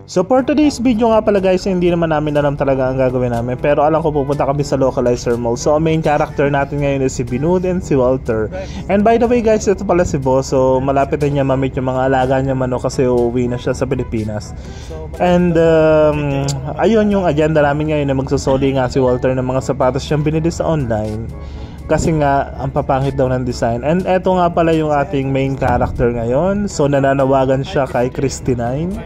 So for today's video nga pala guys, hindi naman namin alam talaga ang gagawin namin, pero alam ko pupunta kami sa Localizer Mall. So ang main character natin ngayon is si Binood and si Walter. And by the way guys, ito pala si Boss. So malapit na niya ma-meet yung mga alaga niya manok kasi uuwi na siya sa Pilipinas. And ayun yung agenda namin ngayon, na magsusoli nga si Walter ng mga sapatos siyang binili sa online. Kasi nga, ang papangit daw ng design. And eto nga pala yung ating main character ngayon. So nananawagan siya kay Christy9.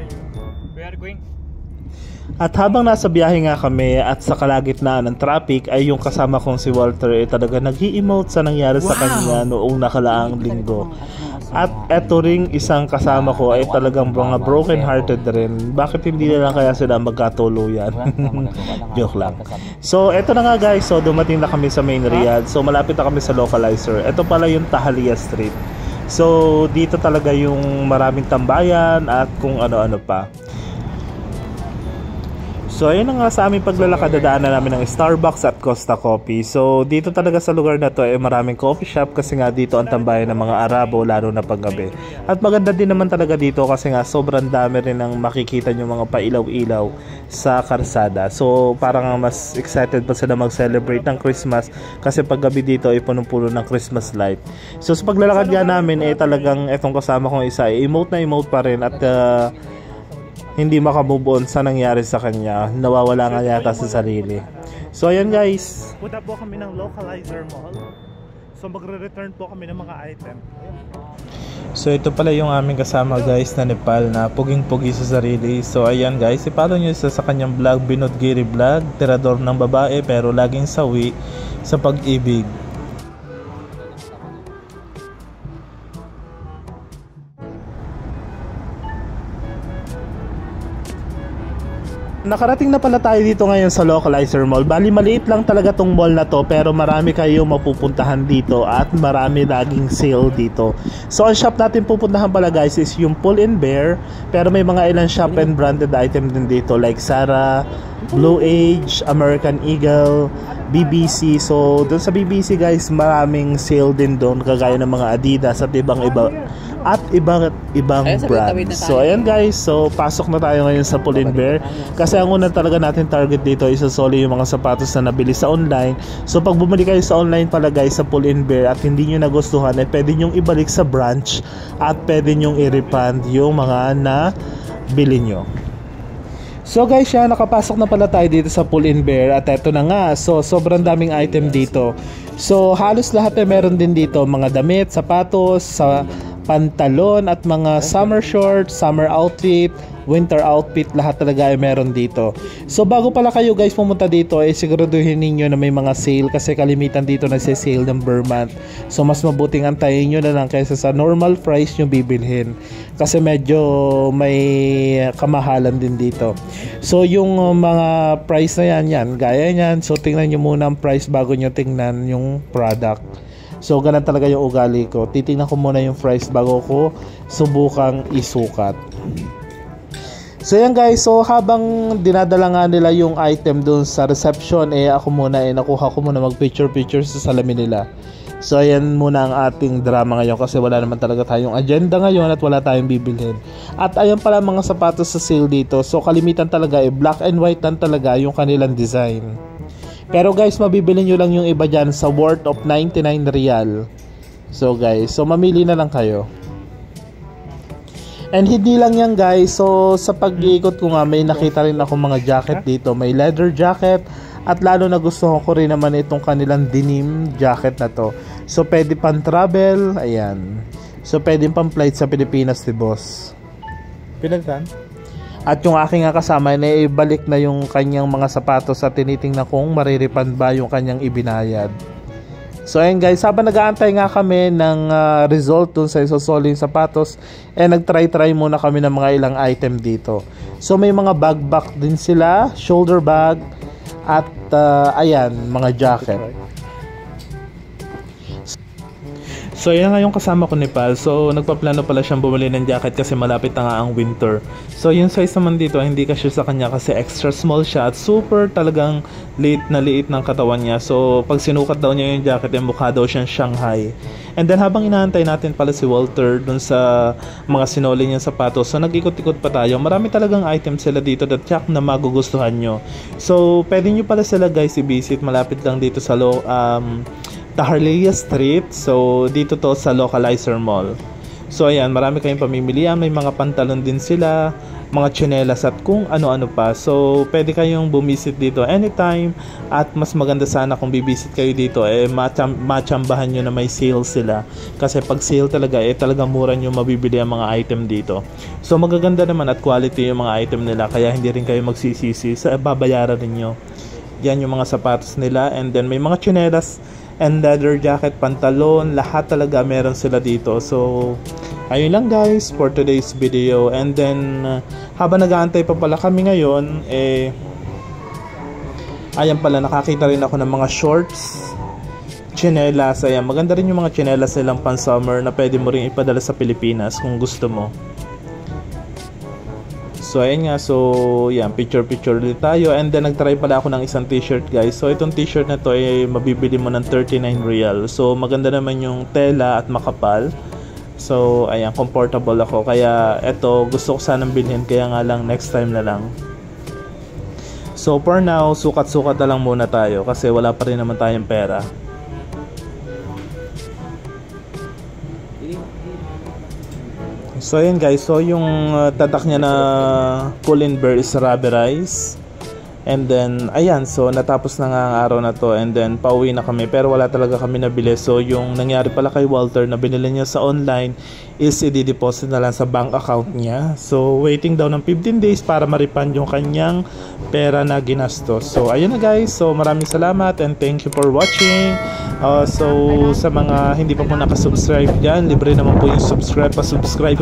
At habang nasa biyahe nga kami at sa kalagitnaan ng traffic, ay yung kasama kong si Walter ay talaga nag-i-emote sa nangyari sa kanya noong nakalaang linggo. At eto ring isang kasama ko ay talagang mga broken hearted rin. Bakit hindi na lang kaya sila magkatuluyan? Joke lang. So eto na nga guys, so dumating na kami sa main Riyadh. So malapit na kami sa Localizer. Eto pala yung Tahaliya Street. So dito talaga yung maraming tambayan at kung ano-ano pa. So ayun na nga, sa aming paglalakad, dadaanan namin ng Starbucks at Costa Coffee. So dito talaga sa lugar na to ay maraming coffee shop kasi nga dito ang tambayan ng mga Arabo lalo na paggabi. At maganda din naman talaga dito kasi nga sobrang dami rin ang makikita nyo mga pailaw-ilaw sa karsada. So parang mas excited pa sila mag-celebrate ng Christmas kasi paggabi dito ay punong-puno ng Christmas light. So sa paglalakad nga namin ay talagang etong kasama kong isa ay emote na emote pa rin at hindi makamove on sa nangyari sa kanya. Nawawala nga yata sa sarili. So ayan guys, punta po kami ng Localizer Mall. So magre-return po kami ng mga item. So ito pala yung aming kasama guys na Nepal na puging-pugi sa sarili. So ayan guys, ipalo nyo isa sa kanyang vlog, Binood Giri Vlog. Tirador ng babae pero laging sawi sa pag-ibig. Nakarating na pala tayo dito ngayon sa Localizer Mall. Bali maliit lang talaga tong mall na to, pero marami kayo mapupuntahan dito at marami laging sale dito. So ang shop natin pupuntahan pala guys is yung Pull & Bear, pero may mga ilang shop and branded item din dito like Zara, Blue Age, American Eagle, BBC. So doon sa BBC guys, maraming sale din doon kagaya ng mga Adidas at ibang-iba at ibang brands. So ayan guys, so pasok na tayo ngayon sa Pull & Bear kasi ang una talaga natin target dito is isasoli yung mga sapatos na nabili sa online. So pag bumili kayo sa online pala guys sa Pull & Bear at hindi nyo nagustuhan, ay pwede nyong ibalik sa branch at pwede nyong i-refund yung mga nabili nyo. So guys, yan, nakapasok na pala tayo dito sa Pull & Bear at eto na nga, so sobrang daming item dito. So halos lahat ay meron din dito, mga damit, sapatos, pantalon at mga summer shorts, summer outfit, winter outfit, lahat talaga ay meron dito. So bago pala kayo guys pumunta dito ay siguraduhin ninyo na may mga sale kasi kalimitan dito nagse-sale ng per month. So mas mabuting antayin nyo na lang kaysa sa normal price nyo bibilhin kasi medyo may kamahalan din dito. So yung mga price na yan, gaya yan. So tingnan nyo muna ang price bago nyo tingnan yung product. So ganun talaga yung ugali ko. Titingnan ko muna yung price bago ko subukang isukat. So yan guys, so habang dinadala nga nila yung item doon sa reception, ako muna nakuha ko muna mag-picture sa salamin nila. So ayan muna ang ating drama ngayon kasi wala naman talaga tayong agenda ngayon at wala tayong bibilhin. At ayan pala mga sapatos sa sale dito. So kalimitan talaga black and white lang talaga yung kanilang design. Pero guys, mabibili nyo lang yung iba dyan sa worth of 99 Riyal. So guys, so mamili na lang kayo. And hindi lang yan guys, so sa pag-iikot ko nga may nakita rin ako mga jacket dito. May leather jacket at lalo na gusto ko rin naman itong kanilang denim jacket na to. So pwede pang travel, ayan. So pwede pang flight sa Pilipinas ni boss. Pinagtan? At yung aking kasama na ibalik na yung kanyang mga sapatos at tinitingnan kung mariripan ba yung kanyang ibinayad. So ayun guys, habang nag-aantay nga kami ng result dun sa isosoling sapatos, nagtry muna kami ng mga ilang item dito. So may mga backpack din sila, shoulder bag at ayan, mga jacket. So yan nga yung kasama ko ni Pal. So nagpaplano pala siyang bumili ng jacket kasi malapit na nga ang winter. So yung size naman dito hindi kasya sa kanya kasi extra small siya at super talagang liit ng katawan niya. So pag sinukat daw niya yung jacket, yung mukha daw siyang Shanghai. And then habang inaantay natin pala si Walter dun sa mga sinoli niyang sapatos, so nag-ikot-ikot pa tayo. Marami talagang items sila dito that check na magugustuhan nyo. So pwede nyo pala sila guys i-visit. Malapit lang dito sa Taharleya Street. So dito to sa Localizer Mall. So ayan, marami kayong pamimilian. May mga pantalon din sila, mga tsinelas at kung ano-ano pa. So pwede kayong bumisit dito anytime. At mas maganda sana kung bibisit kayo dito matsambahan nyo na may sale sila. Kasi pag sale talaga talagang mura nyo mabibili ang mga item dito. So magaganda naman at quality yung mga item nila. Kaya hindi rin kayo magsisisi sa babayaran ninyo. Yan yung mga sapatos nila. And then may mga tsinelas and leather jacket, pantalon, lahat talaga meron sila dito. So ayun lang guys for today's video. And then habang nag-aantay pa pala kami ngayon, ayan pala, nakakita rin ako ng mga shorts, tsinelas. Ayan, maganda rin yung mga tsinelas nilang pan summer na pwede mo rin ipadala sa Pilipinas kung gusto mo. So ayun nga, so yan, picture ulit tayo. And then nagtry pala ako ng isang t-shirt guys. So itong t-shirt na to ay mabibili mo ng 39 real. So maganda naman yung tela at makapal. So ayan, comfortable ako. Kaya eto, gusto ko sanang bilhin, kaya nga lang next time na lang. So for now, sukat-sukat na lang muna tayo kasi wala pa rin naman tayong pera. So ayan guys, so yung tatak niya na pull-in bear is rubberized. And then ayan, so natapos na nga ang araw na to. And then pauwi na kami pero wala talaga kami nabili. So yung nangyari pala kay Walter na binili niya sa online is i-deposit na lang sa bank account niya. So waiting daw ng 15 days para ma-refund yung kanyang pera na ginastos. So ayun na guys, so maraming salamat and thank you for watching. So sa mga hindi pa po nakasubscribe dyan, libre naman po yung subscribe, pa-subscribe.